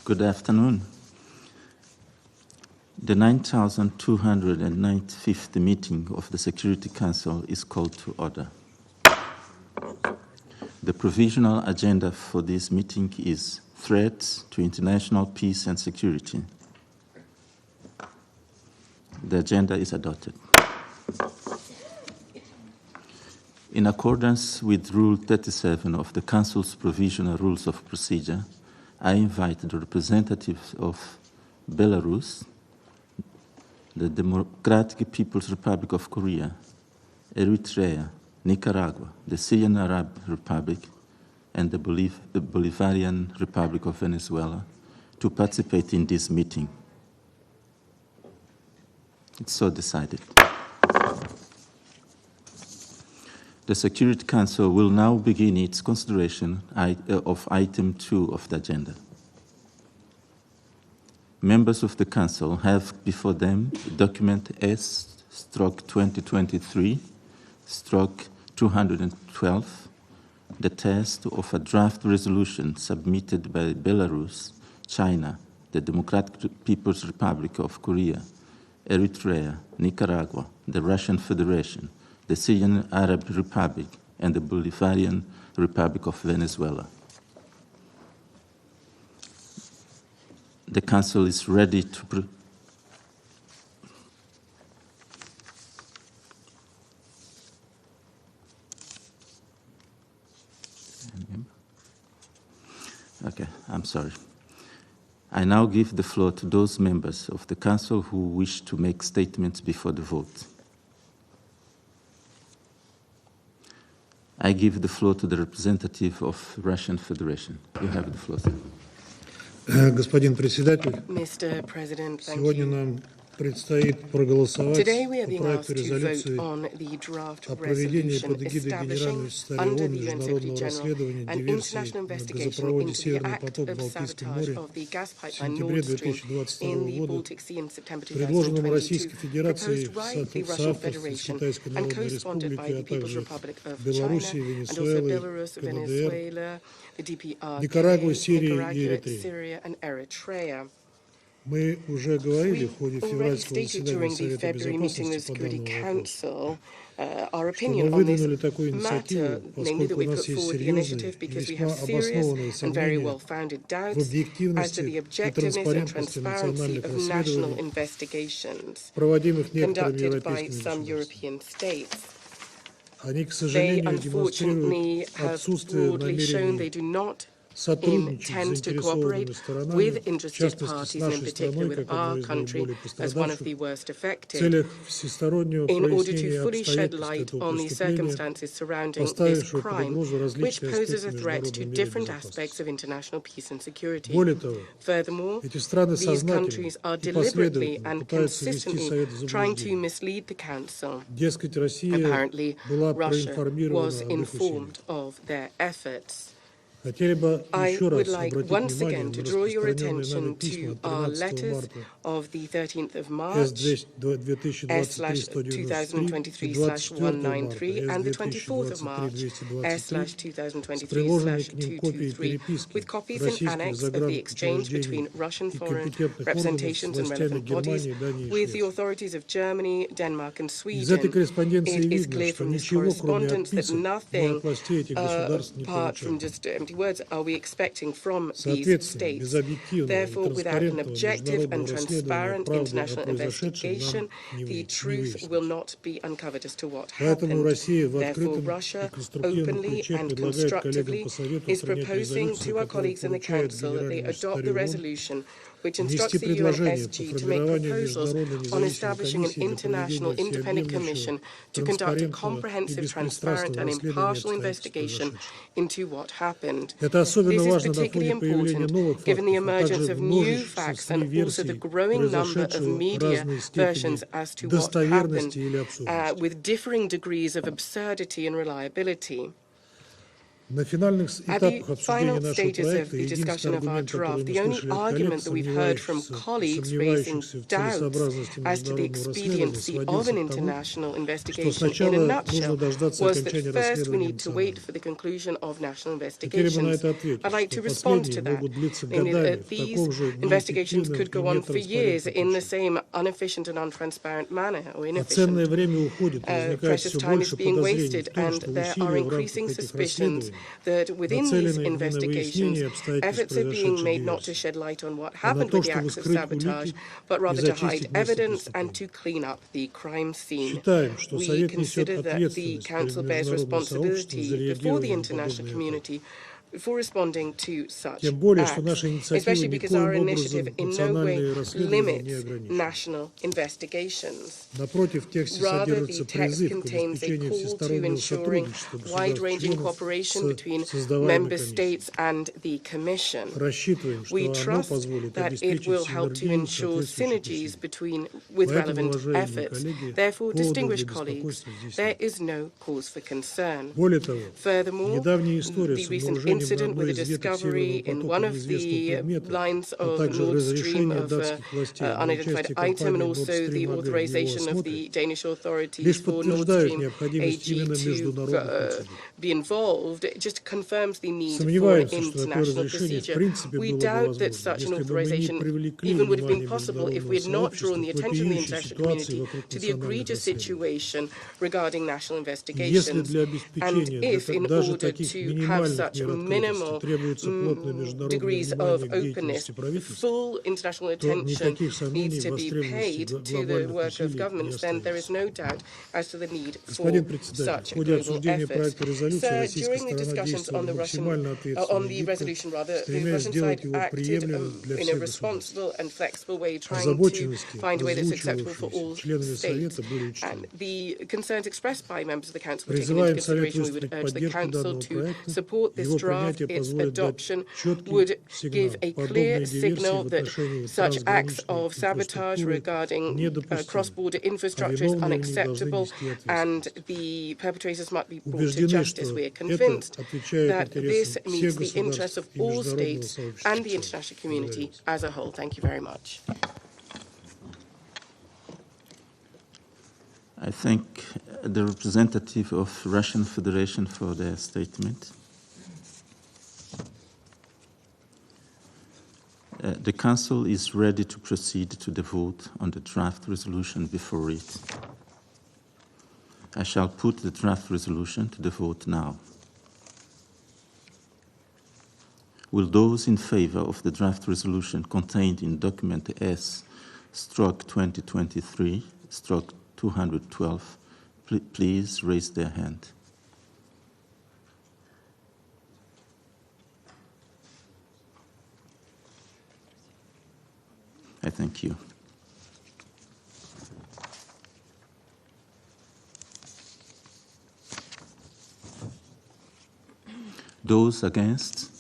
Good afternoon. The 9,295th meeting of the Security Council is called to order. The provisional agenda for this meeting is Threats to International Peace and Security. The agenda is adopted. In accordance with Rule 37 of the Council's Provisional Rules of Procedure, I invite the representatives of Belarus, the Democratic People's Republic of Korea, Eritrea, Nicaragua, the Syrian Arab Republic, and the Bolivarian Republic of Venezuela to participate in this meeting. It's so decided. The Security Council will now begin its consideration of item 2 of the agenda. Members of the Council have before them document S/2023/212, the text of a draft resolution submitted by Belarus, China, the Democratic People's Republic of Korea, Eritrea, Nicaragua, the Russian Federation, the Syrian Arab Republic, and the Bolivarian Republic of Venezuela. The Council is ready to Okay, I'm sorry. I now give the floor to those members of the Council who wish to make statements before the vote. I give the floor to the representative of Russian Federation. You have the floor, sir. Господин председатель, Mr. President, thank сегодня you. нам предстоит проголосовать Today we are по being проекту asked to vote резолюции on the draft о проведении resolution под эгидой establishing Генерального секретаря under ООН the UN Secretary международного General расследования an диверсий international на investigation газопроводе into the «Северный act поток» в of Балтийском sabotage море of the gas в pipeline сентябре Nord Stream 2022 in the года, Baltic Sea in September предложенному 2022, Российской Федерацией proposed by the в Russian соавторстве с Federation Китайской and Народной co-sponsored by Республикой, the а People's также Republic of China Белоруссией, and also Венесуэлой, Belarus, КНДР, Venezuela, the Никарагуа, DPRK, Сирии и Nicaragua, Эритреи. Syria, and Eritrea. Мы уже говорили в ходе Already февральского stated заседания during the Совета February meeting of the Безопасности по Security данному вопросу, Council our что мы opinion on this выдвинули такую matter, инициативу, namely that поскольку у we put нас есть forward the серьезные initiative и because we весьма have serious обоснованные and very сомнения well-founded в doubts as to объективности the и objectiveness and транспарентности transparency национальных of national расследований, investigations проводимых некоторыми conducted by европейскими some государствами. European states. Они, к They сожалению, unfortunately демонстрируют have отсутствие broadly shown they намерений do not сотрудничать с intend to заинтересованными cooperate сторонами, with в interested частности, с parties, and in нашей particular страной, with как our одной из country наиболее as one of пострадавших, the worst в affected, целях всестороннего in order to прояснения fully shed обстоятельств light этого on the преступления, circumstances surrounding this поставившего под crime, угрозу which различные poses аспекты a threat to международного мира different aspects безопасности. of international peace and security. Более того, Furthermore, эти страны these сознательно countries are и deliberately последовательно and пытаются ввести consistently Совет в trying to заблуждение. mislead the Council. Дескать, Россия Apparently, была Russia проинформирована was об их усилиях. informed of their efforts. Хотели бы I еще would раз like обратить once внимание again to на draw your распространенные нами attention письма to our 13 letters марта of the 13th of March, S/2023/193 и 24 марта and the 24th of March, S/2023 с приложенной к ним копией S/2023/223, переписки with copies in российских annex of the exchange загранучреждений between Russian и foreign компетентных органов с representations and властями relevant bodies Германии, Дании и with the Швеции. authorities of Germany, Denmark, and Из Sweden. этой корреспонденции It is видно, clear что from this ничего, кроме correspondence, that отписок, мы nothing от властей этих государств не apart from получаем. just empty words are we expecting from these Соответственно, без states. объективного и Therefore, without an транспарентного objective and международного расследования transparent правды о international произошедшем investigation, нам не the truth выяснить. will not be uncovered as to what Поэтому happened. Россия в Therefore, открытом и Russia конструктивном openly ключе and предлагает коллегам constructively по Совету is принять proposing резолюцию, to our которая colleagues in the поручает Council that they Генеральному adopt the секретарю ООН resolution which внести instructs the предложение по UNSC to make формированию proposals международной on независимой establishing an комиссии для international проведения independent всеобъемлющего, commission to conduct a транспарентного и comprehensive, transparent, беспристрастного and расследования impartial обстоятельств investigation произошедшего. into what happened. Это особенно This is важно на particularly фоне появления important новых given the фактов, а emergence также of new множества facts and also версий the growing number of произошедшего media разной versions степени as to what достоверности happened или абсурдности. with differing degrees of absurdity and reliability. На финальных At the этапах обсуждения final нашего stages of проекта the discussion единственный of our аргумент, который draft, мы the only слышали от коллег, argument that we've heard from colleagues raising сомневающихся в doubts целесообразности as to the международного расследования, expediency of сводился an к тому, international что investigation in a сначала нужно nutshell дождаться was that окончания first we расследования need to wait национального. for the conclusion of national Хотели бы на investigations. это ответить, I'd like что to respond to последние that, могут длиться namely годами that в these таком же investigations неэффективном could и go on for years нетранспарентном in the ключе. same inefficient and untransparent manner, or А ценное inefficient. время уходит, и возникает Precious все time is больше being подозрений в wasted, том, and что there are усилия в increasing рамках этих suspicions расследований that within these нацелены не на investigations, выяснение обстоятельств efforts are being произошедшей made not to диверсии, shed light on what а на happened то, with the чтобы acts of скрыть sabotage, улики but и rather to hide зачистить место evidence and преступления. to clean up the crime scene. Считаем, что We Совет несет consider that the ответственность перед Council bears международным сообществом за responsibility before the реагированием на international подобные атаки. community for responding to such Тем более, что acts, наша инициатива especially because our никоим initiative образом in no way национальные расследования не limits ограничивает. national investigations. Напротив, в тексте Rather, содержится the text призыв к contains a обеспечению call to всестороннего ensuring сотрудничества wide-ranging государств-членов cooperation between с создаваемой member комиссией. states and the Commission. Рассчитываем, что We оно trust позволит that it обеспечить will help to синергию ensure соответствующих synergies усилий. with Поэтому, relevant уважаемые efforts. коллеги, Therefore, повода distinguished для colleagues, беспокойства здесь there нет. is no cause for concern. Более того, Furthermore, недавняя история the с recent обнаружением на incident with одной the из веток discovery Северного in потока one of неизвестного the предмета, lines а of также Nord Stream разрешение of датских властей на unidentified участие item, and компании also the Nord Stream AG в его authorization of осмотре, the Danish authorities лишь for Nord подтверждают Stream необходимость AG именно to международных процедур. be involved. It just confirms the need for an Сомневаемся, что такое international разрешение в procedure. принципе We было бы doubt that возможно, such an если бы мы не authorization привлекли even would have been внимание possible if международного we had not drawn сообщества the к attention of the вопиющей international ситуации community вокруг to the национальных egregious расследований. situation regarding national И если investigations. для And обеспечения if, in даже order таких to have минимальных such мер открытости minimal требуется плотное международное degrees внимание of к openness, деятельности правительства, full international то attention никаких needs сомнений в to be востребованности paid to the глобальных work of усилий не governments, then there is остается. no doubt as to the need for Господин председатель, such в ходе global обсуждения efforts. проекта резолюции Sir, российская during the сторона discussions on действовала максимально ответственно и the гибко, resolution, the стремясь Russian сделать side его acted приемлемым для in a всех государств. responsible and flexible way, trying to Озабоченности, find a way that's acceptable for all озвучивавшиеся членами states. Совета, были And учтены. the concerns expressed by members of the Council were taken into Призываем Совет consideration. We would выступить в urge the поддержку Council данного to проекта. support this Его draft. принятие Its позволит дать adoption четкий would сигнал. give a clear Подобные диверсии signal в that отношении such acts трансграничной of sabotage инфраструктуры regarding недопустимы, cross-border а infrastructure is виновные в них должны unacceptable, нести ответственность. and the perpetrators must be brought to Убеждены, justice. что We are это convinced отвечает that this интересам meets всех the interests of государств и all международного states сообщества. and the international community as a whole. Thank you very much. I thank the representative of Russian Federation for their statement. The Council is ready to proceed to the vote on the draft resolution before it. I shall put the draft resolution to the vote now. Will those in favor of the draft resolution contained in document S/2023/212 please raise their hand? I thank you. Those against?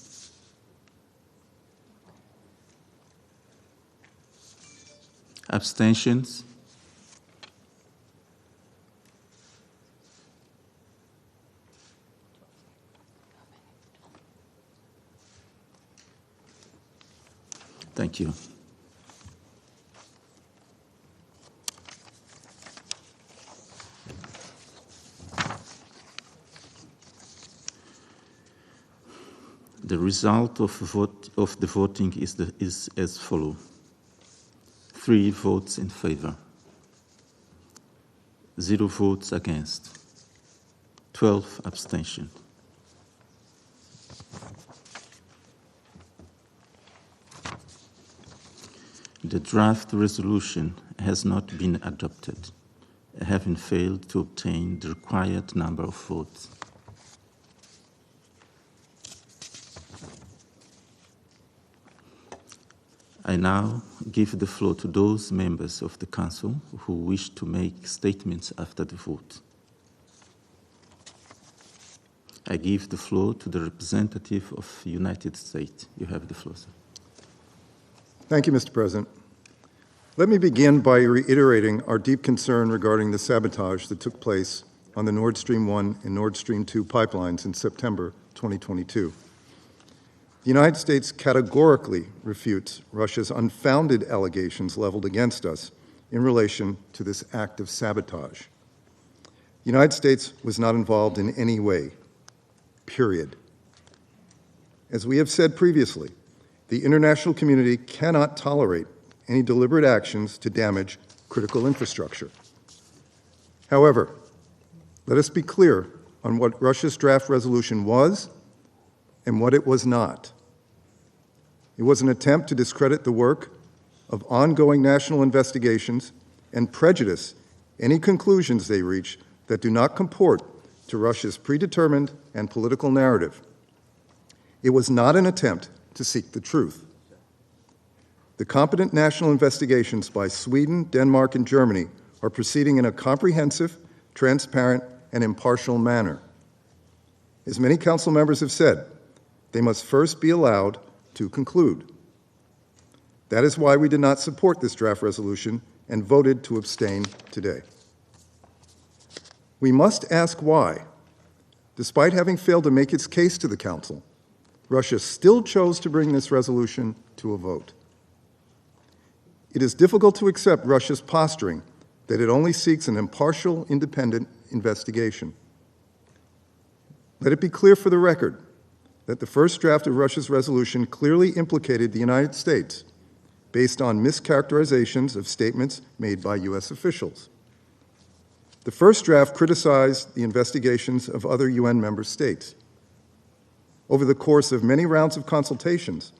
Abstentions? Thank you. The result of the voting is as follows: 3 votes in favor, 0 votes against, 12 abstentions. The draft resolution has not been adopted, having failed to obtain the required number of votes. I now give the floor to those members of the Council who wish to make statements after the vote. I give the floor to the representative of the United States. You have the floor, sir. Thank you, Mr. President. Let me begin by reiterating our deep concern regarding the sabotage that took place on the Nord Stream 1 and Nord Stream 2 pipelines in September 2022. The United States categorically refutes Russia's unfounded allegations leveled against us in relation to this act of sabotage. The United States was not involved in any way, period. As we have said previously, the international community cannot tolerate any deliberate actions to damage critical infrastructure. However, let us be clear on what Russia's draft resolution was and what it was not. It was an attempt to discredit the work of ongoing national investigations and prejudice any conclusions they reach that do not comport to Russia's predetermined and political narrative. It was not an attempt to seek the truth. The competent national investigations by Sweden, Denmark, and Germany are proceeding in a comprehensive, transparent, and impartial manner. As many council members have said, they must first be allowed to conclude. That is why we did not support this draft resolution and voted to abstain today. We must ask why, despite having failed to make its case to the Council, Russia still chose to bring this resolution to a vote. It is difficult to accept Russia's posturing that it only seeks an impartial, independent investigation. Let it be clear for the record that the first draft of Russia's resolution clearly implicated the United States based on mischaracterizations of statements made by U.S. officials. The first draft criticized the investigations of other UN member states. Over the course of many rounds of consultations,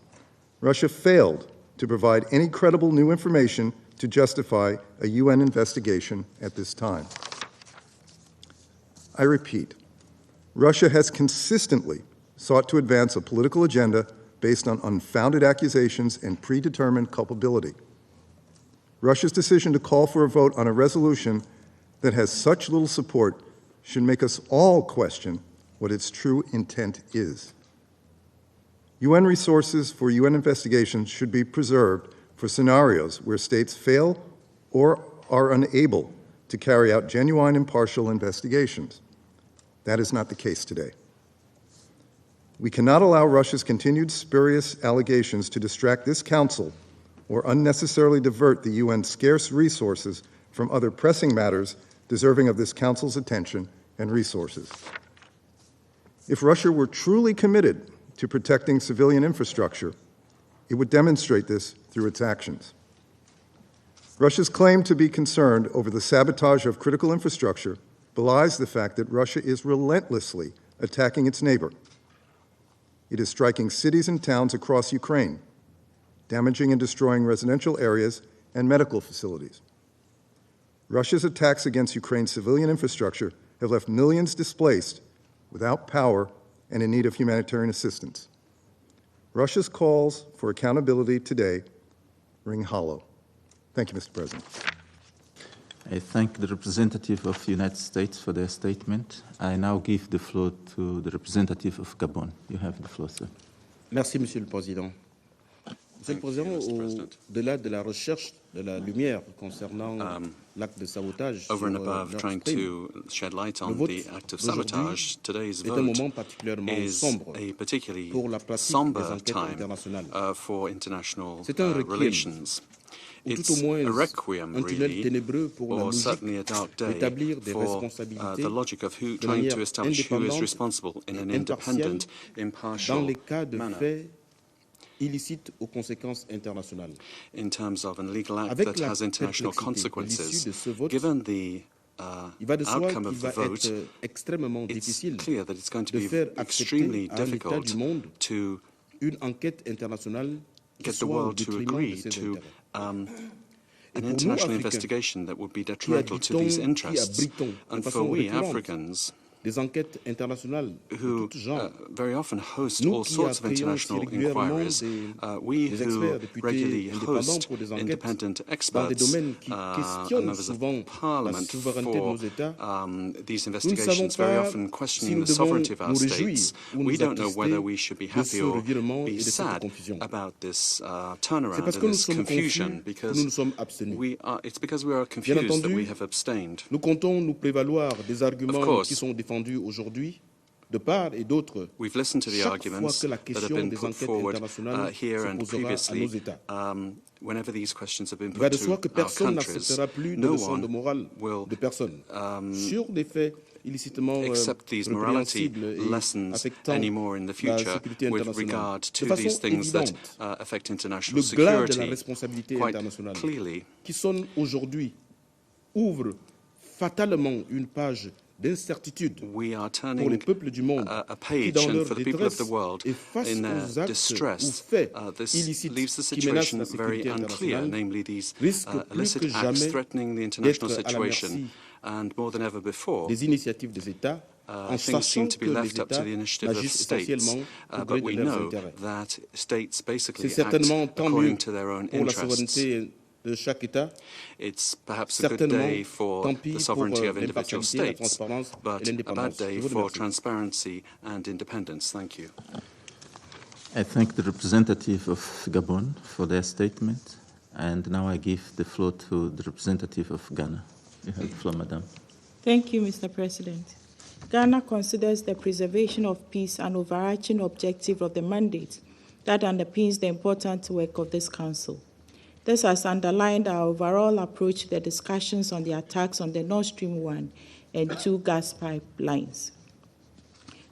Russia failed to provide any credible new information to justify a UN investigation at this time. I repeat, Russia has consistently sought to advance a political agenda based on unfounded accusations and predetermined culpability. Russia's decision to call for a vote on a resolution that has such little support should make us all question what its true intent is. UN resources for UN investigations should be preserved for scenarios where states fail or are unable to carry out genuine, impartial investigations. That is not the case today. We cannot allow Russia's continued spurious allegations to distract this Council or unnecessarily divert the UN's scarce resources from other pressing matters deserving of this Council's attention and resources. If Russia were truly committed to protecting civilian infrastructure, it would demonstrate this through its actions. Russia's claim to be concerned over the sabotage of critical infrastructure belies the fact that Russia is relentlessly attacking its neighbor. It is striking cities and towns across Ukraine, damaging and destroying residential areas and medical facilities. Russia's attacks against Ukraine's civilian infrastructure have left millions displaced, without power, and in need of humanitarian assistance. Russia's calls for accountability today ring hollow. Thank you, Mr. President. I thank the representative of the United States for their statement. I now give the floor to the representative of Gabon. You have the floor, sir. Merci, Monsieur le Président. Monsieur le Président, au-delà de la recherche de la lumière concernant l'acte de sabotage over and sur above Nord trying Stream, to shed light le on vote the act of d'aujourd'hui sabotage, today's est un vote moment particulièrement is sombre a particularly pour la pratique des somber enquêtes time internationales. for international C'est un requiem, relations. ou tout It's au moins a requiem, un tunnel really, ténébreux pour la or logique certainly a dark day d'établir des for responsabilités the logic of de trying manière to establish who is indépendante responsible in an et independent, dans impartial les cas de manner faits illicites aux conséquences internationales. in terms of an illegal act Avec that la has international perplexité de l'issue consequences. de ce vote, Given the il va de soi outcome qu'il of the va vote, être extrêmement it's difficile clear that it's going to de be faire extremely accepter à un État difficult du monde to une enquête internationale qui get the soit au world to détriment de agree ses to intérêts. an Et pour nous, international Africains, investigation that would be qui detrimental to these habitons, qui interests. abritons de And for façon we récurrente Africans, des enquêtes internationales de who tout genre, very often host nous all qui sorts of accueillons aussi international régulièrement inquiries, des we who experts, députés regularly indépendants host pour des enquêtes independent dans des experts domaines qui and questionnent members of souvent la parliament souveraineté de for nos États, these nous ne savons investigations, very pas often si questioning nous the devons sovereignty of our nous réjouir states. ou We nous don't know whether attrister we should be de happy ce or revirement et be de cette sad confusion. about this C'est turnaround parce and que nous this sommes confusion, confus que nous nous sommes abstenus. it's because we are Bien confused that entendu, we have abstained. nous comptons nous prévaloir des arguments course. qui sont défendus aujourd'hui de part et d'autre, We've listened to the chaque fois arguments que la that have question been des put enquêtes forward internationales here se and posera à nos previously. États. Whenever these questions have been Il va put de to soi que our personne countries, n'acceptera plus de no leçons de one morale will de personne sur des faits illicitement accept these morality répréhensibles et lessons affectant anymore in the la future sécurité with internationale. regard De to façon these things that évidente, affect international le glas de la security. responsabilité Quite internationale clearly, qui sonne aujourd'hui ouvre fatalement une page d'incertitude we are pour les turning peuples du monde a qui, page, dans and leur for the people of détresse the world, et face in their aux actes ou distress, faits this illicites leaves the qui menacent situation la very sécurité unclear, internationale, namely these risquent plus illicit que acts jamais threatening the international d'être à la situation. merci And more than ever before, des initiatives des États, en things sachant seem to be que left les up to États the initiative of n'agissent states, essentiellement au gré but we de leurs know intérêts. that states basically C'est act certainement tant mieux according to their own pour la interests. souveraineté de chaque État, It's perhaps a good certainement day for tant the pis pour sovereignty of individual l'impartialité, la states, transparence et but a bad l'indépendance. day Je vous for remercie. transparency and independence. Thank you. I thank the representative of Gabon for their statement, and now I give the floor to the representative of Ghana. You have the floor, Madam. Thank you, Mr. President. Ghana considers the preservation of peace an overarching objective of the mandate that underpins the important work of this Council. This has underlined our overall approach to the discussions on the attacks on the Nord Stream 1 and 2 gas pipelines.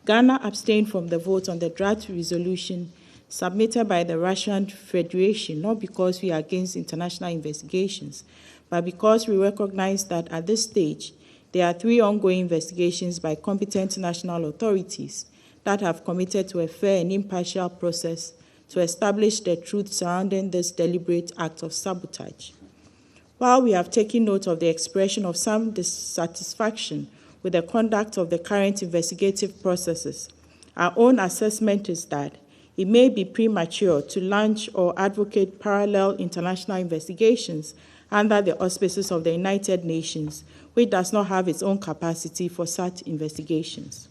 Ghana abstained from the vote on the draft resolution submitted by the Russian Federation, not because we are against international investigations, but because we recognize that at this stage, there are 3 ongoing investigations by competent national authorities that have committed to a fair and impartial process to establish the truth surrounding this deliberate act of sabotage. While we have taken note of the expression of some dissatisfaction with the conduct of the current investigative processes, our own assessment is that it may be premature to launch or advocate parallel international investigations under the auspices of the United Nations, which does not have its own capacity for such investigations.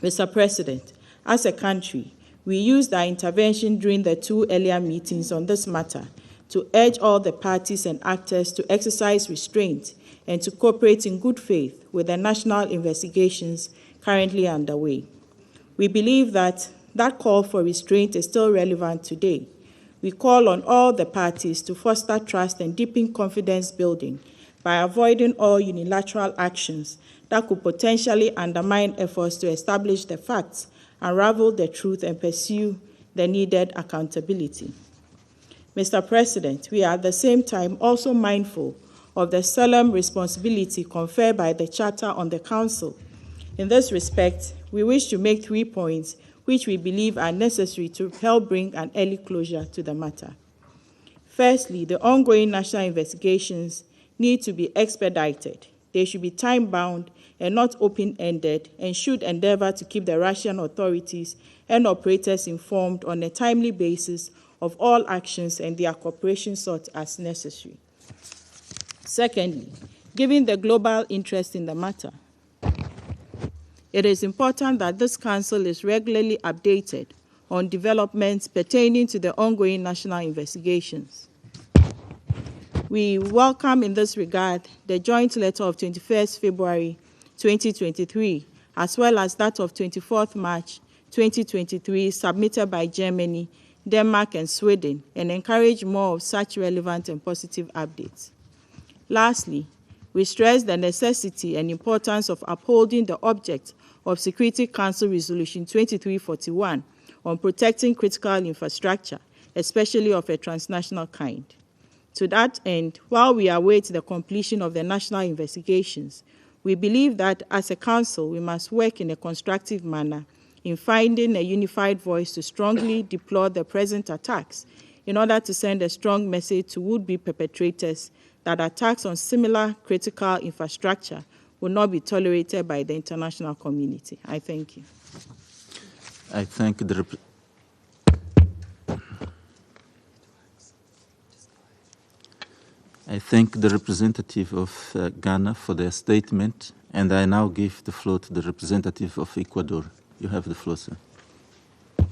Mr. President, as a country, we used our intervention during the 2 earlier meetings on this matter to urge all the parties and actors to exercise restraint and to cooperate in good faith with the national investigations currently underway. We believe that call for restraint is still relevant today. We call on all the parties to foster trust and deepen confidence building by avoiding all unilateral actions that could potentially undermine efforts to establish the facts, unravel the truth, and pursue the needed accountability. Mr. President, we are at the same time also mindful of the solemn responsibility conferred by the Charter on the Council. In this respect, we wish to make 3 points which we believe are necessary to help bring an early closure to the matter. Firstly, the ongoing national investigations need to be expedited. They should be time-bound and not open-ended, and should endeavor to keep the Russian authorities and operators informed on a timely basis of all actions and their cooperation sought as necessary. Secondly, given the global interest in the matter, it is important that this Council is regularly updated on developments pertaining to the ongoing national investigations. We welcome in this regard the joint letter of 21st February 2023, as well as that of 24th March 2023 submitted by Germany, Denmark, and Sweden, and encourage more of such relevant and positive updates. Lastly, we stress the necessity and importance of upholding the object of Security Council Resolution 2341 on protecting critical infrastructure, especially of a transnational kind. To that end, while we await the completion of the national investigations, we believe that as a Council, we must work in a constructive manner in finding a unified voice to strongly deplore the present attacks in order to send a strong message to would-be perpetrators that attacks on similar critical infrastructure will not be tolerated by the international community. I thank you. I thank the representative of Ghana for their statement, and I now give the floor to the representative of Ecuador. You have the floor, sir.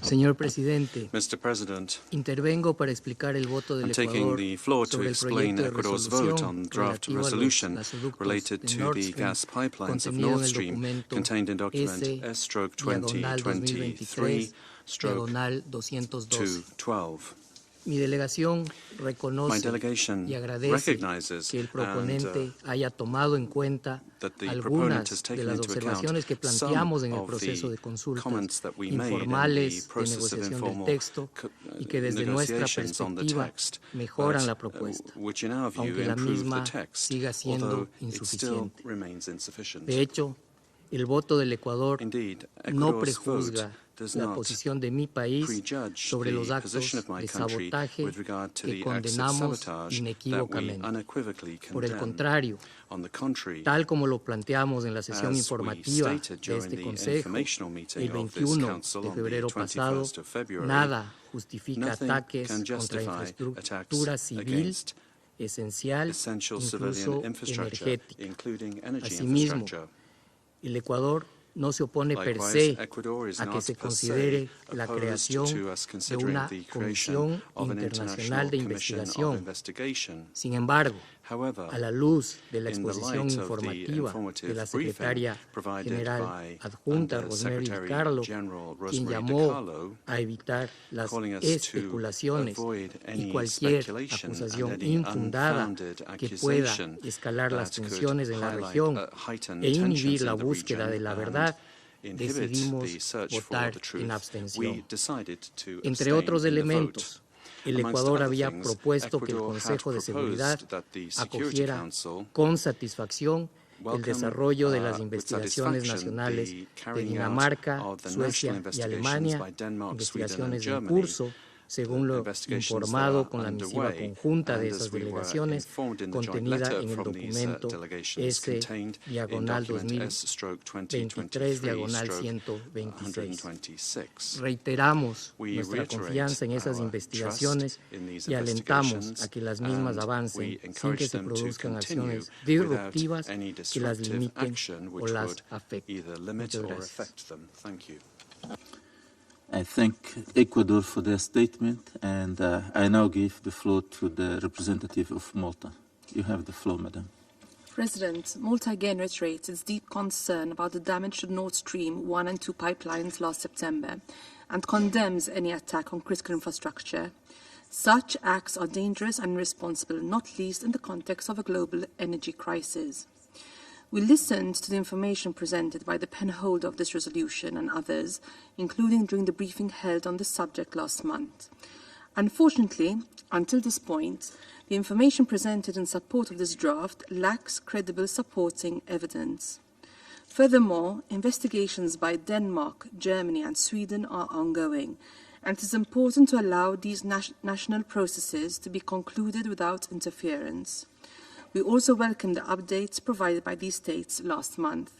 Señor Presidente, Mr. President, intervengo para explicar el voto del I'm taking Ecuador the floor to sobre el explain proyecto de Ecuador's vote on resolución draft relativo a los resolution gasoductos related de to the Nord gas Stream pipelines of contenido Nord en el Stream documento contained in document S/2023/212. Mi delegación My reconoce delegation y agradece recognizes que el proponente haya tomado en cuenta that the proponent has algunas de taken las into observaciones que account some planteamos en el of proceso the de consultas comments that we made in the informales de process of negociación del informal texto y que desde nuestra negotiations on the perspectiva text, mejoran but, la propuesta, which in our view aunque la improve the misma text, siga siendo although it still insuficiente. remains insufficient. De hecho, el voto del Ecuador Indeed, no Ecuador's prejuzga vote does la not posición de mi país prejudge sobre the los actos position of my de country sabotaje with regard to que the acts of condenamos sabotage that we inequívocamente. unequivocally Por el condemn. contrario, On the contrary, tal como lo planteamos en la sesión as we informativa stated de during este the Consejo informational meeting el of this 21 council de on the febrero 21st pasado, of February, nada justifica nothing ataques can contra justify infraestructura attacks civil against esencial, essential incluso civilian infrastructure, energética. including energy Asimismo, infrastructure. el Ecuador no se opone per Likewise, se Ecuador is a que not se per considere se la opposed creación to us de considering una the creation Comisión of an Internacional de commission of Investigación. investigation. Sin embargo, However, a la luz de la in the exposición light of the informativa informative de la briefing secretaria provided general by adjunta Rosemary Secretary DiCarlo, General quien Rosemary llamó DiCarlo, a evitar las calling us to especulaciones avoid y any cualquier speculation and acusación any infundada unfounded que pueda accusation escalar las that could tensiones en la highlight, región heighten e inhibir tensions la in the búsqueda de region la and verdad, inhibit decidimos the search for votar the truth. en abstención. We decided to Entre abstain otros in the elementos, vote. el Amongst Ecuador other había things, propuesto que el Ecuador had Consejo de Seguridad proposed that the Security acogiera Council con satisfacción el welcome, desarrollo de las with investigaciones satisfaction, nacionales the de carrying out Dinamarca, of the Suecia national y investigations Alemania, by Denmark, investigaciones Sweden, and en Germany, curso, según lo investigations informado that con are la misiva underway, conjunta de and esas as we were delegaciones informed in the joint contenida letter en el from these documento delegations contained in document S/2023/126. Reiteramos We nuestra reiterate confianza en esas our investigaciones trust in these y alentamos investigations, a que las mismas and avancen we sin encourage que se them to produzcan continue acciones without disruptivas any que las disruptive limiten action o which las would afecten. either limit Muchas or gracias. affect them. Thank you. I thank Ecuador for their statement, and I now give the floor to the representative of Malta. You have the floor, Madam. President, Malta again reiterates its deep concern about the damage to Nord Stream 1 and 2 pipelines last September and condemns any attack on critical infrastructure. Such acts are dangerous and irresponsible, not least in the context of a global energy crisis. We listened to the information presented by the penholder of this resolution and others, including during the briefing held on this subject last month. Unfortunately, until this point, the information presented in support of this draft lacks credible supporting evidence. Furthermore, investigations by Denmark, Germany and Sweden are ongoing, and it is important to allow these national processes to be concluded without interference. We also welcome the updates provided by these states last month.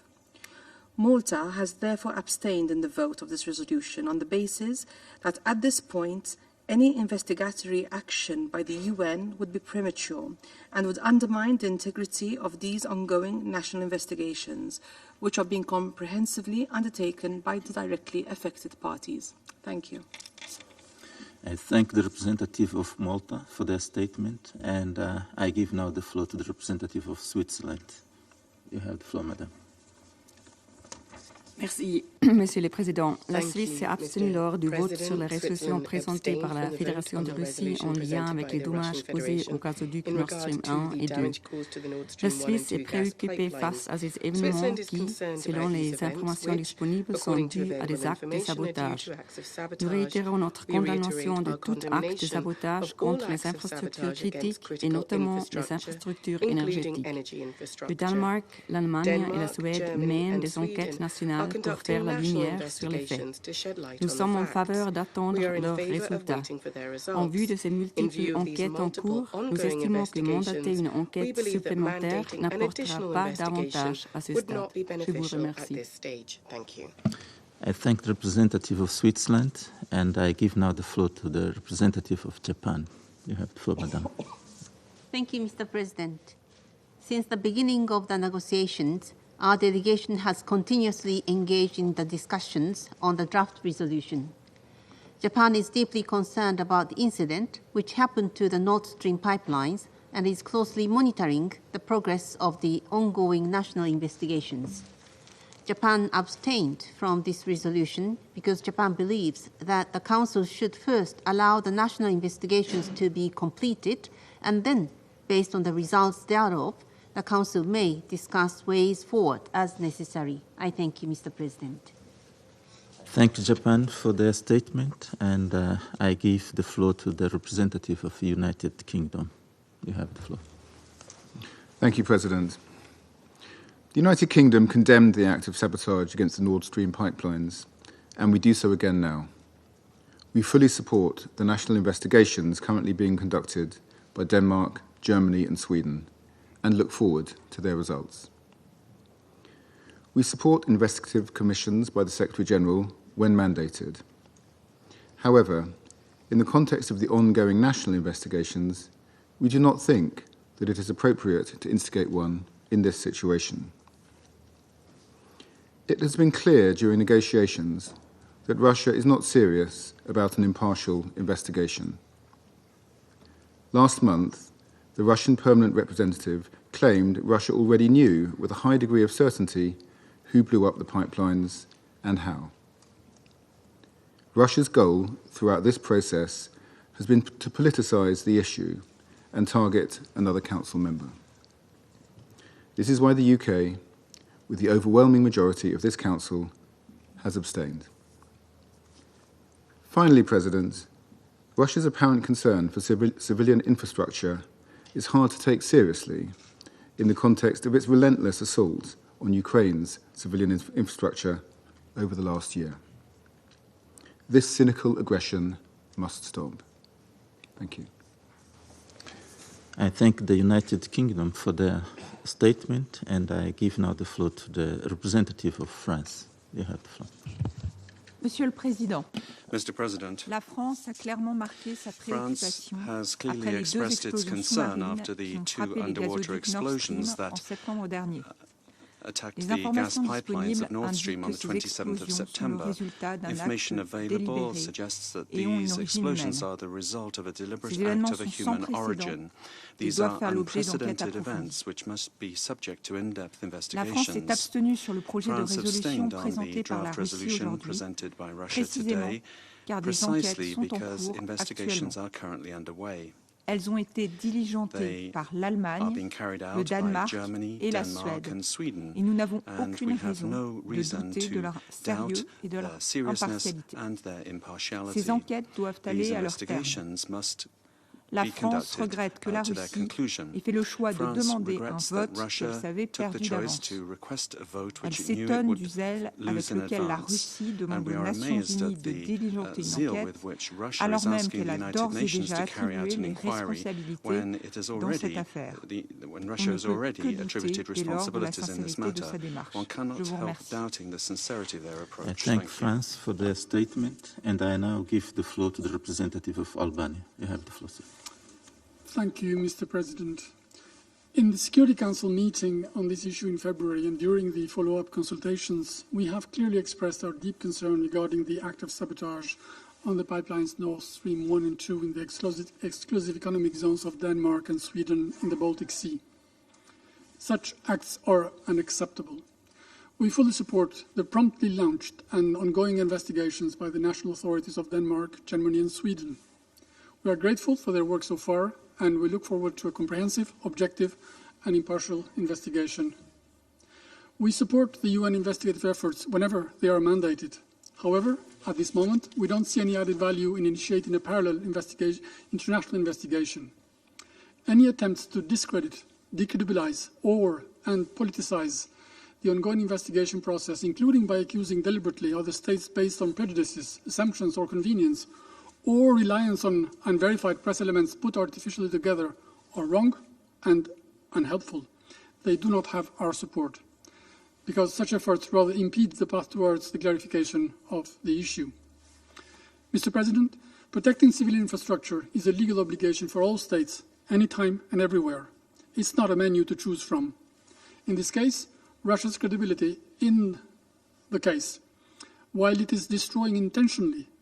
Malta has therefore abstained in the vote of this resolution on the basis that at this point, any investigatory action by the UN would be premature and would undermine the integrity of these ongoing national investigations, which are being comprehensively undertaken by the directly affected parties. Thank you. I thank the representative of Malta for their statement, and I give now the floor to the representative of Switzerland. You have the floor, Madam. Merci, Monsieur le Président. La Thank Suisse you, s'est abstenue Mr. lors du vote President. sur la résolution Switzerland présentée par la abstained from the Fédération vote de on the Russie en resolution lien presented avec by les the dommages Russian causés Federation au gazoduc in Nord regards Stream to 1 the et 2. damage caused to the Nord La Stream 1 and Suisse est 2 gas préoccupée pipelines. face à ces événements Switzerland is qui, concerned selon about these les events informations which, disponibles, sont according to dus à des available actes de information, are due sabotage. to acts of Nous sabotage. réitérons notre We reiterate condamnation de our tout acte de condemnation sabotage of all contre les acts of infrastructures sabotage against critiques et critical notamment les infrastructure, infrastructures including énergétiques. energy Le infrastructure. Danemark, l'Allemagne et la Denmark, Suède Germany mènent and des Sweden enquêtes are nationales pour conducting faire la national lumière sur les faits. investigations to shed light Nous on the sommes en facts. faveur d'attendre We are in leurs favor of résultats. waiting for their En vue results. de ces In multiples view of these enquêtes en multiple cours, nous ongoing estimons que mandater investigations, une we enquête believe that supplémentaire mandating an n'apportera additional pas investigation davantage à ce would stade. not be Je vous beneficial at remercie. this stage. Thank you. I thank the representative of Switzerland, and I give now the floor to the representative of Japan. You have the floor, Madam. Thank you, Mr. President. Since the beginning of the negotiations, our delegation has continuously engaged in the discussions on the draft resolution. Japan is deeply concerned about the incident which happened to the Nord Stream pipelines and is closely monitoring the progress of the ongoing national investigations. Japan abstained from this resolution because Japan believes that the Council should first allow the national investigations to be completed, and then, based on the results thereof, the Council may discuss ways forward as necessary. I thank you, Mr. President. Thank Japan for their statement, and I give the floor to the representative of the United Kingdom. You have the floor. Thank you, President. The United Kingdom condemned the act of sabotage against the Nord Stream pipelines, and we do so again now. We fully support the national investigations currently being conducted by Denmark, Germany and Sweden, and look forward to their results. We support investigative commissions by the Secretary-General when mandated. However, in the context of the ongoing national investigations, we do not think that it is appropriate to instigate one in this situation. It has been clear during negotiations that Russia is not serious about an impartial investigation. Last month, the Russian permanent representative claimed Russia already knew with a high degree of certainty who blew up the pipelines and how. Russia's goal throughout this process has been to politicize the issue and target another council member. This is why the UK, with the overwhelming majority of this council, has abstained. Finally, President, Russia's apparent concern for civilian infrastructure is hard to take seriously in the context of its relentless assault on Ukraine's civilian infrastructure over the last year. This cynical aggression must stop. Thank you. I thank the United Kingdom for their statement, and I give now the floor to the representative of France. You have the floor. Monsieur le Président, Mr. President, la France a clairement marqué sa France préoccupation has après clearly les deux expressed its explosions concern sous-marines after the qui ont two frappé les underwater gazoducs Nord Stream explosions en that septembre dernier. attacked Les the gas informations pipelines of disponibles Nord Stream indiquent on que the ces 27th of explosions sont le September. résultat d'un Information acte available délibéré suggests that et ont une these origine explosions humaine. are the result of a deliberate Ces événements act of a sont sans human précédent origin. et These doivent are faire l'objet d'enquêtes unprecedented approfondies. events which must be subject to in-depth La France investigations. s'est abstenue sur le projet de France résolution abstained on the présenté par la draft Russie resolution aujourd'hui, presented by Russia précisément today, car des enquêtes precisely sont en because cours investigations actuellement. are currently underway. Elles ont été diligentées They par are l'Allemagne, being carried le out by Danemark Germany, et la Denmark Suède. and Sweden, Et nous n'avons and aucune we have raison no de reason douter de to leur doubt sérieux et de leur their seriousness impartialité. and their impartiality. Ces enquêtes doivent These aller à leur terme. investigations must La be France conducted regrette que la to their Russie conclusion. ait fait le choix de France demander un regrets that vote Russia qu'elle savait took the perdu choice d'avance. to request a vote Elle which it knew it s'étonne would du zèle lose avec in lequel la advance. Russie demande And we aux are Nations amazed Unies at de the diligenter une zeal enquête, with which Russia alors is même asking qu'elle the a United d'ores et Nations déjà to carry out attribué an les inquiry responsabilités when it has dans already, cette affaire. when On Russia ne has peut que already douter attributed dès lors de la responsibilities in this sincérité de matter. sa démarche. One cannot Je vous help remercie. doubting the sincerity of their I approach. thank you. France for their statement, and I now give the floor to the representative of Albania. You have the floor, sir. Thank you, Mr. President. In the Security Council meeting on this issue in February and during the follow-up consultations, we have clearly expressed our deep concern regarding the act of sabotage on the pipelines Nord Stream 1 and 2 in the exclusive economic zones of Denmark and Sweden in the Baltic Sea. Such acts are unacceptable. We fully support the promptly launched and ongoing investigations by the national authorities of Denmark, Germany and Sweden. We are grateful for their work so far, and we look forward to a comprehensive, objective and impartial investigation. We support the UN investigative efforts whenever they are mandated. However, at this moment, we don't see any added value in initiating a parallel international investigation. Any attempts to discredit, decredibilize and politicize the ongoing investigation process, including by accusing deliberately other states based on prejudices, assumptions or convenience, or reliance on unverified press elements put artificially together, are wrong and unhelpful. They do not have our support, because such efforts rather impede the path towards the clarification of the issue. Mr. President, protecting civilian infrastructure is a legal obligation for all states, anytime and everywhere. It's not a menu to choose from. In this case, Russia's credibility in the case, while it is destroying intentionally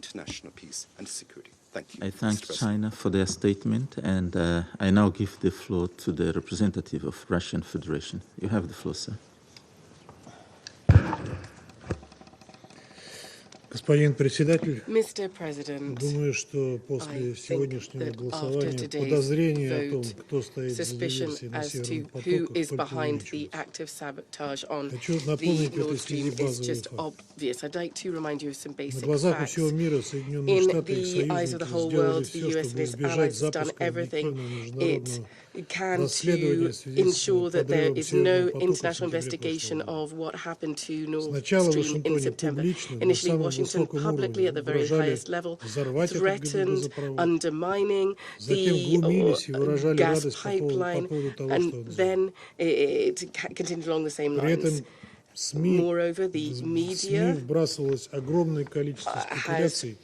international peace and security. Thank you. I thank Mr. President. China for their statement, and I now give the floor to the representative of Russian Federation. You have the floor, sir. Господин председатель, Mr. President, думаю, что после сегодняшнего голосования подозрение о том, кто стоит за диверсией на Северных потоках, только увеличивается. Хочу напомнить в этой связи базовый факт. I'd like to remind you of some На basic глазах у facts. всего мира Соединенные In Штаты и их the eyes of the союзники whole сделали world, the все, US and чтобы its избежать allies has done запуска everything объективного it международного can расследования в to связи с ensure that there подрывом is no Северного потока в international сентябре investigation прошлого года. of what happened to Nord Сначала в Stream in Вашингтоне September. публично, на Initially, самом Washington высоком publicly уровне at the very угрожали highest level взорвать этот threatened газопровод. undermining Затем the глумились и выражали gas радость по pipeline, поводу того, and что он then it continued along the same При lines. этом СМИ media вбрасывалось огромное количество спекуляций,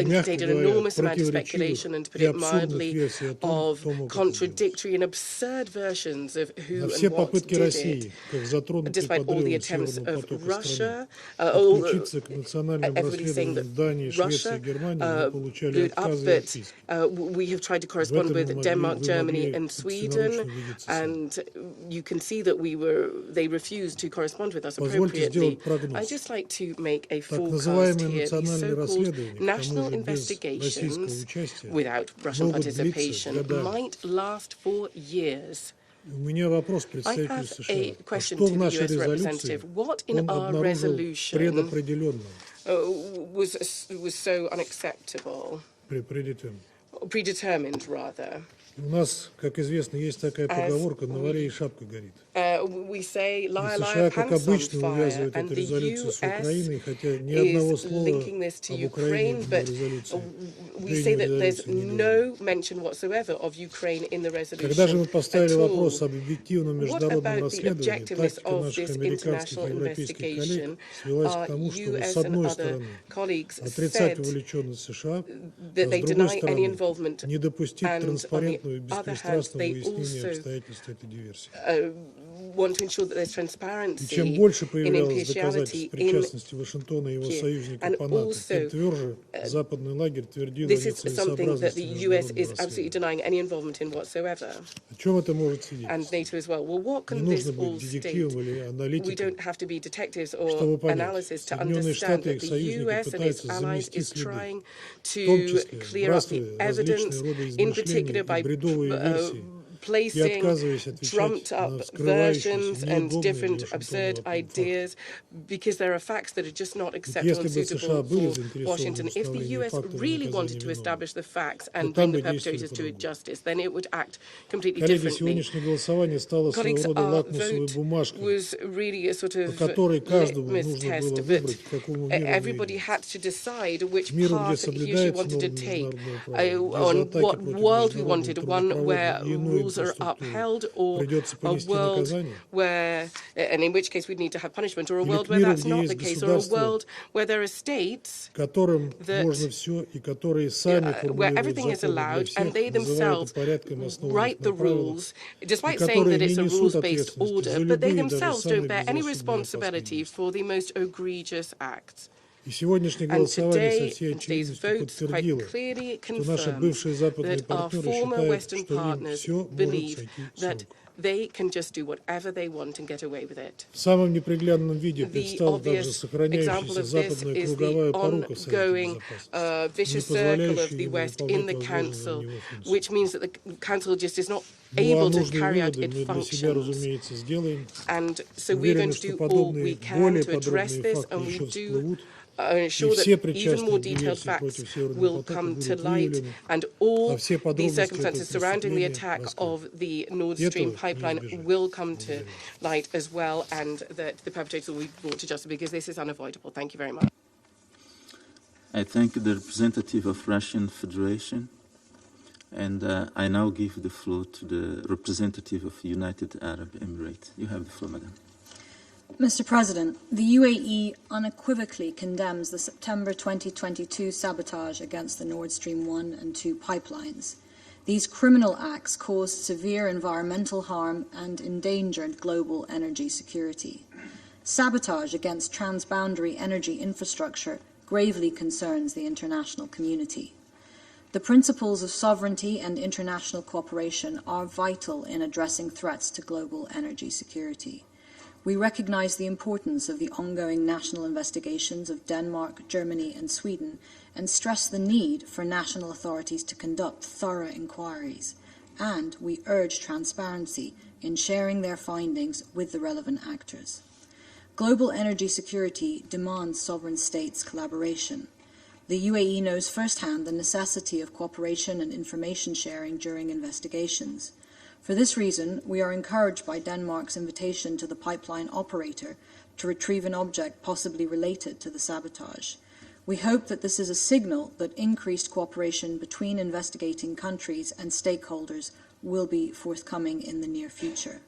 мягко included an говоря, enormous amount of speculation, and to put и it абсурдных mildly, версий о том, of кто мог это сделать. contradictory and absurd versions of who На and все what попытки did России, it. как затронутой Despite all the подрывом attempts Северного of потока Russia, страны, подключиться к национальным everybody's saying расследованиям that Дании, Швеции и Russia Германии, мы получали blew it up, отказы и but отписки. we have tried to В correspond этом with Denmark, Germany, and собственноручно Sweden, убедиться сами. and you can see that they refused to correspond with us Позвольте appropriately. сделать прогноз. I'd just like to make a Так forecast называемые here. These национальные so-called расследования, к тому national же без investigations российского участия, without Russian могут длиться participation годами. might last for years. У меня вопрос к I представителю have США. a question Что to в the нашей US резолюции representative. What in он our обнаружил resolution предопределенным? was so unacceptable, predetermined rather? У нас, как известно, есть такая поговорка: на варе и шапка горит. We say, И liar, США, liar, как pants on обычно, fire, увязывают and эту the резолюцию с US Украиной, хотя ни одного is слова linking this to об Украине Ukraine, в but резолюции, we say that there's no mention whatsoever of Ukraine in the Когда же мы resolution поставили at вопрос all. об объективном What международном about the расследовании, objectiveness тактика of наших this американских и international европейских коллег investigation? свелась к Our тому, чтобы US с and одной other стороны colleagues отрицать said вовлеченность США, а that с they другой deny any стороны involvement, не допустить and on the транспарентного и other hand, беспристрастного they выяснения also обстоятельств этой диверсии. want to ensure that there's И transparency чем больше in появлялось доказательств impartiality in причастности Вашингтона и его Kiev. союзников And по НАТО, also, тем тверже западный лагерь твердил о this is something that the нецелесообразности US международного is absolutely расследования. denying any involvement in whatsoever, О чем это может and свидетельствовать? NATO as well. Well, what Не can this нужно all быть state? детективом или We аналитиком, don't have to be detectives чтобы or понять, analysis to Соединенные understand Штаты и that их the союзники US and its пытаются allies замести is следы, trying в том to числе clear up the вбрасывая evidence, различные рода in измышлений particular и by бредовые версии, и placing отказываясь отвечать trumped на up вскрывающиеся versions and неудобные different для absurd Вашингтона факты. ideas because there are facts that are just not acceptable Если and бы США suitable были for заинтересованы в Washington. If the установлении US фактов и really наказании wanted to виновных, establish the facts то and там bring the бы действовали perpetrators to по-другому. justice, then it would act completely Коллеги, differently. сегодняшнее голосование стало своего Colleagues, рода our лакмусовой vote бумажкой, was really a sort по of которой каждому litmus нужно test, было but выбрать, к какому миру everybody мы had to decide which Миру, где path he or she соблюдается wanted to нормы take, международного права, on где за what атаки против world we международного wanted, one where трудопровода и иной rules are инфраструктуры upheld, or придется a понести world наказание, where, and in which case we'd need to have punishment, or a или world к where миру, that's где not есть the case, or a государства, world where there are states которым that, можно все и которые сами where формулируют everything is законы для allowed and всех, they называют themselves это порядком, основанным write the на правилах, rules, и despite saying которые that не it's a несут rules-based ответственности order, за but they любые, даже themselves самые don't bear any безрассудные и responsibility опасные for the most egregious acts. И сегодняшнее And голосование со today, всей today's очевидностью votes quite подтвердило, clearly что наши confirms бывшие западные that our партнеры former считают, Western что им partners все может believe сойти с that рук. they can just do whatever they want and get away with it. В самом неприглядном виде The предстала также obvious example сохраняющаяся of this западная is the круговая порука в Совете ongoing Безопасности, vicious не circle of позволяющая the ему West in выполнять the возложенную на Council, него функцию. which means that the Council just is not Ну а able to нужные carry out выводы its мы для себя, functions. разумеется, сделаем. And so we're going Уверены, to что do all we подобные can более to address подробные this, факты and we еще do всплывут, ensure и все that even more причастные к detailed диверсии facts против Северного will потока come to будут light, выявлены, and а all все the подробности circumstances этого surrounding the преступления attack раскроют. of the Nord Этого Stream не pipeline избежать. will come to light as well, and that the perpetrators will be brought to justice, because this is unavoidable. Thank you very much. I thank the representative of Russian Federation, and I now give the floor to the representative of United Arab Emirates. You have the floor, madam. Mr. President, the UAE unequivocally condemns the September 2022 sabotage against the Nord Stream 1 and 2 pipelines. These criminal acts caused severe environmental harm and endangered global energy security. Sabotage against transboundary energy infrastructure gravely concerns the international community. The principles of sovereignty and international cooperation are vital in addressing threats to global energy security. We recognise the importance of the ongoing national investigations of Denmark, Germany and Sweden and stress the need for national authorities to conduct thorough inquiries, and we urge transparency in sharing their findings with the relevant actors. Global energy security demands sovereign states' collaboration. The UAE knows firsthand the necessity of cooperation and information sharing during investigations. For this reason, we are encouraged by Denmark's invitation to the pipeline operator to retrieve an object possibly related to the sabotage. We hope that this is a signal that increased cooperation between investigating countries and stakeholders will be forthcoming in the near future.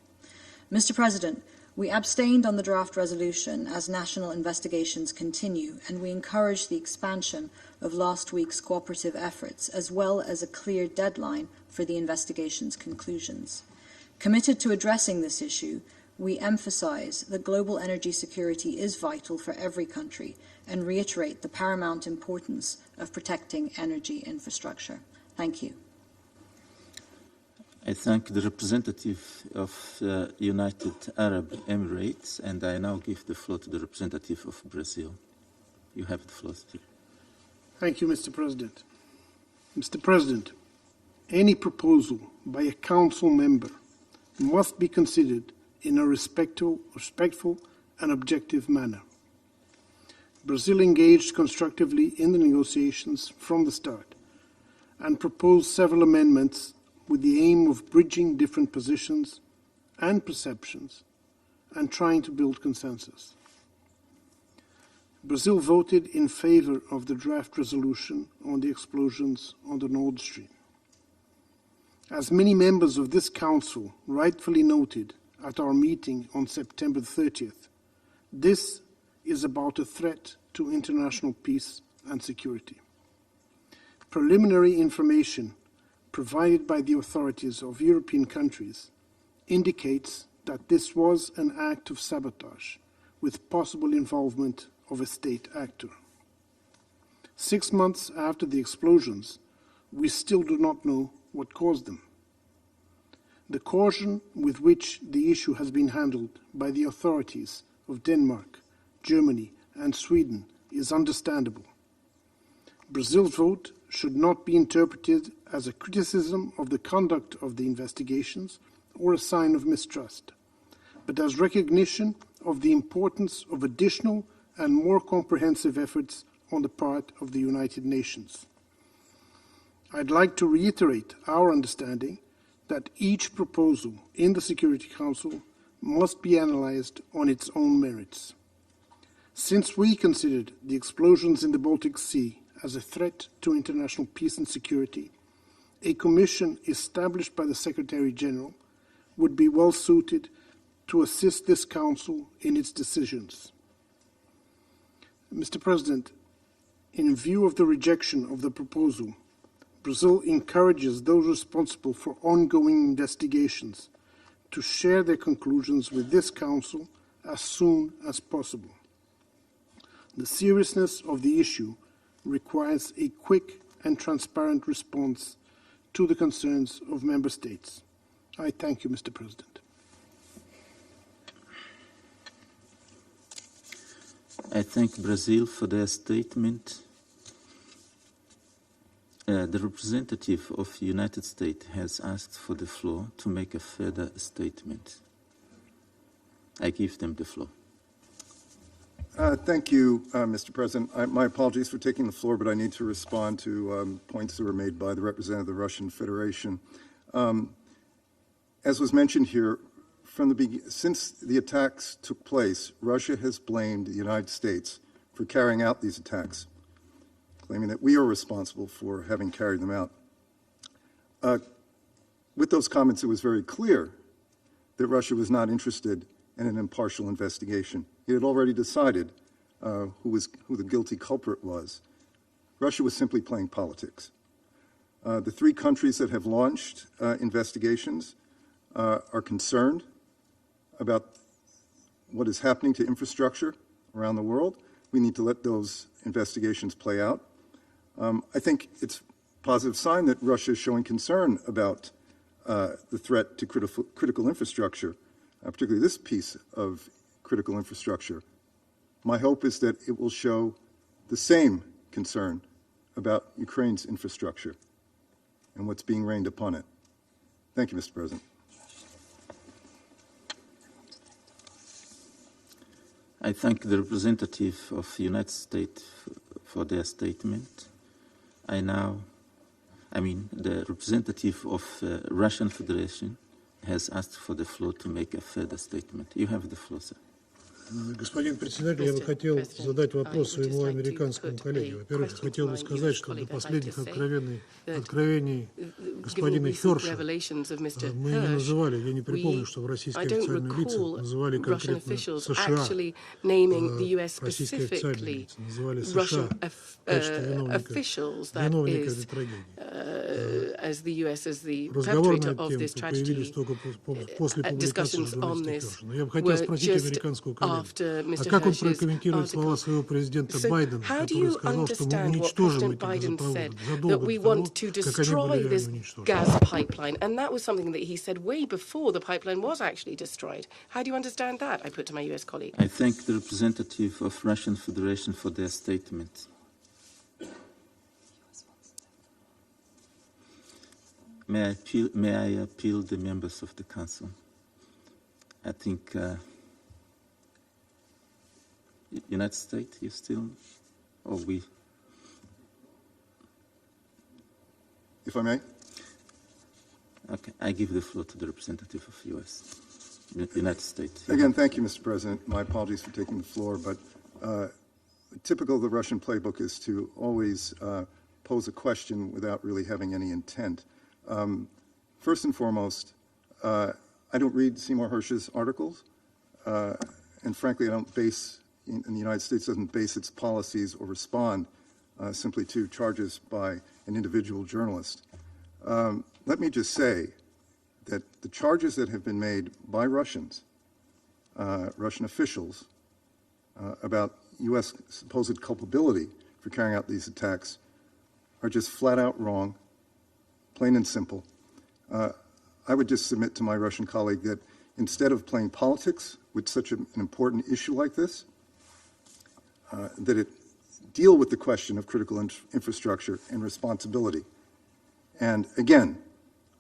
Mr. President, we abstained on the draft resolution as national investigations continue, and we encourage the expansion of last week's cooperative efforts, as well as a clear deadline for the investigation's conclusions. Committed to addressing this issue, we emphasize that global energy security is vital for every country and reiterate the paramount importance of protecting energy infrastructure. Thank you. I thank the representative of United Arab Emirates, and I now give the floor to the representative of Brazil. You have the floor, Steve. Thank you, Mr. President. Mr. President, any proposal by a council member must be considered in a respectful and objective manner. Brazil engaged constructively in the negotiations from the start and proposed several amendments with the aim of bridging different positions and perceptions and trying to build consensus. Brazil voted in favor of the draft resolution on the explosions on the Nord Stream. As many members of this Council rightfully noted at our meeting on September 30th, this is about a threat to international peace and security. Preliminary information provided by the authorities of European countries indicates that this was an act of sabotage with possible involvement of a state actor. 6 months after the explosions, we still do not know what caused them. The caution with which the issue has been handled by the authorities of Denmark, Germany, and Sweden is understandable. Brazil's vote should not be interpreted as a criticism of the conduct of the investigations or a sign of mistrust, but as recognition of the importance of additional and more comprehensive efforts on the part of the United Nations. I'd like to reiterate our understanding that each proposal in the Security Council must be analyzed on its own merits. Since we considered the explosions in the Baltic Sea as a threat to international peace and security, a commission established by the Secretary-General would be well suited to assist this Council in its decisions. Mr. President, in view of the rejection of the proposal, Brazil encourages those responsible for ongoing investigations to share their conclusions with this Council as soon as possible. The seriousness of the issue requires a quick and transparent response to the concerns of Member States. I thank you, Mr. President. I thank Brazil for their statement. The representative of the United States has asked for the floor to make a further statement. I give them the floor. Thank you, Mr. President. My apologies for taking the floor, but I need to respond to points that were made by the representative of the Russian Federation. As was mentioned here, since the attacks took place, Russia has blamed the United States for carrying out these attacks, claiming that we are responsible for having carried them out. With those comments, it was very clear that Russia was not interested in an impartial investigation. It had already decided who the guilty culprit was. Russia was simply playing politics. The 3 countries that have launched investigations are concerned about what is happening to infrastructure around the world. We need to let those investigations play out. I think it's a positive sign that Russia is showing concern about the threat to critical infrastructure, particularly this piece of critical infrastructure. My hope is that it will show the same concern about Ukraine's infrastructure and what's being rained upon it. Thank you, Mr. President. I thank the representative of the United States for their statement. The representative of Russian Federation has asked for the floor to make a further statement. You have the floor, sir. Господин председатель, я бы хотел задать вопрос своему американскому коллеге. Во-первых, хотел бы сказать, что до последних откровений господина Херша мы не называли, я не припомню, что в российские официальные лица называли конкретно США, российские официальные лица называли США в качестве виновника этой трагедии. Разговор на эту тему появились только после публикации журналиста Херша. Но я бы хотел спросить американского коллегу, а как он прокомментирует слова своего президента Байдена, который сказал, что мы уничтожим эти газопроводы задолго до того, как они были реально уничтожены? Gas pipeline, and that was something that he said way before the pipeline was actually destroyed. How do you understand that? I put to my US colleague. I thank the representative of Russian Federation for their statement. May I appeal the members of the Council? I think United States, you still, or we? If I may? Okay, I give the floor to the representative of United States. Again, thank you, Mr. President. My apologies for taking the floor, but typical of the Russian playbook is to always pose a question without really having any intent. First and foremost, I don't read Seymour Hersh's articles, and frankly, I don't base, in the United States doesn't base its policies or respond simply to charges by an individual journalist. Let me just say that the charges that have been made by Russians, Russian officials, about U.S. supposed culpability for carrying out these attacks are just flat out wrong, plain and simple. I would just submit to my Russian colleague that instead of playing politics with such an important issue like this, that it deal with the question of critical infrastructure and responsibility. And again,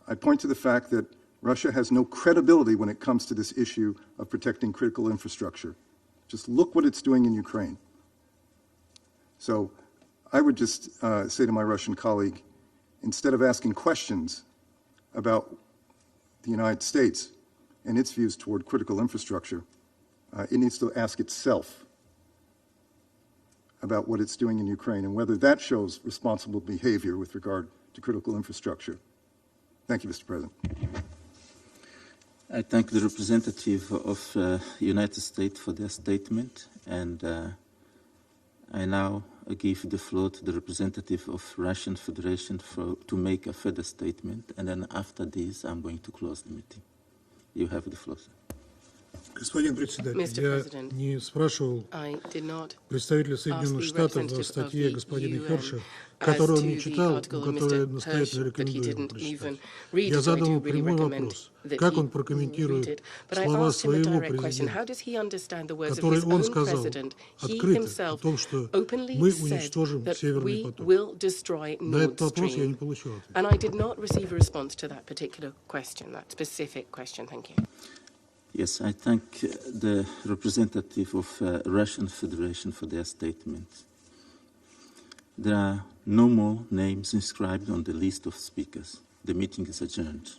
I point to the fact that Russia has no credibility when it comes to this issue of protecting critical infrastructure. Just look what it's doing in Ukraine. So I would just say to my Russian colleague, instead of asking questions about the United States and its views toward critical infrastructure, it needs to ask itself about what it's doing in Ukraine and whether that shows responsible behavior with regard to critical infrastructure. Thank you, Mr. President. I thank the representative of United States for their statement, and I now give the floor to the representative of Russian Federation to make a further statement, and then after this, I'm going to close the meeting. You have the floor, sir. Господин председатель, я не спрашивал представителя Соединенных Штатов о статье господина Херша, которую он не читал, которую я настоятельно рекомендую ему прочитать. Я задал ему прямой вопрос, как он прокомментирует слова своего президента, которые он сказал открыто о том, что мы уничтожим Северный поток. На этот вопрос я не получил ответа. Yes, I thank the representative of Russian Federation for their statement. There are no more names inscribed on the list of speakers. The meeting is adjourned.